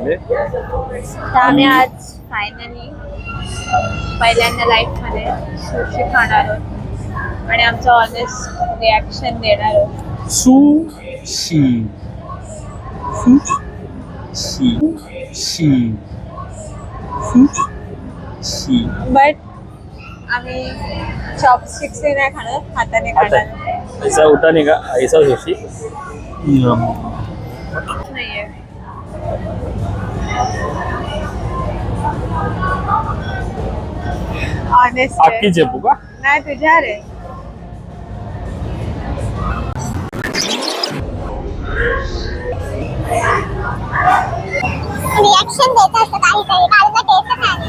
मध्ये. तर आम्ही आज फायनली पहिल्यांदा लाईफ मध्ये सुशी खाणार आहोत आणि आमचं ऑनेस्ट रिॲक्शन देणार आहोत. Sushi sushi sushi sushi. But आम्ही चॉपस्टिक्स नाही खाणार, हाताने खाणार. ऐसा होता नहीं का, ऐसा सुशी नाहीये. ऑनेस्ट आपकी चेपू का? नाही तुझ्या रे. रिॲक्शन देत असतं काहीतरी, कालचा टेस्ट नाही.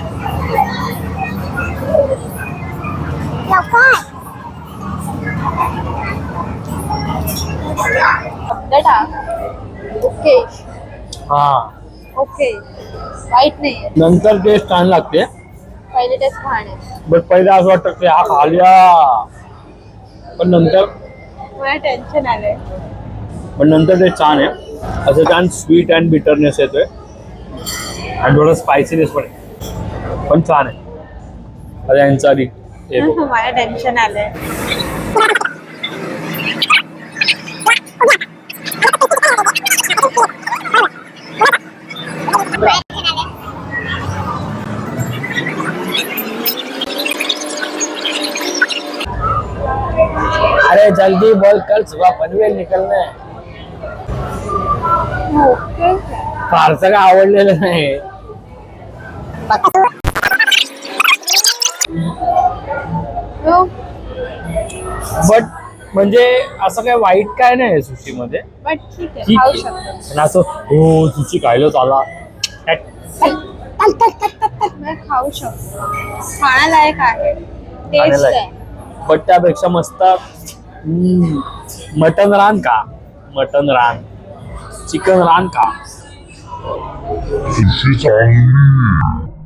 लवकर ओके हा, ओके वाईट नाहीये. नंतर टेस्ट छान लागते. पहिले टेस्ट खाणे बट पहिले असं वाटतं की हा खाल्या, पण नंतर मला टेन्शन आलंय. ते छान आहे. असं छान स्वीट अँड बिटरनेस येतोय आणि थोडं स्पायसीनेस पण आहे, पण छान आहे. अरे यांचा आधी हे बघ. मला टेन्शन आलंय. अरे जल्दी बोल, कल सुबह पनवेल निकलना है. फारसं काय आवडलेलं नाही. बट म्हणजे असं काय वाईट काय नाही सुशी मध्ये. बट ठीक आहे, ठीक खाऊ आहे. शकतो. पण असं हो सुशी खायला चाला मी खाऊ शकतो, खाण्यालायक आहे, टेस्ट आहे. बट त्यापेक्षा मस्त मटन रान का, मटन रान, चिकन रान का. सुशी चांगली.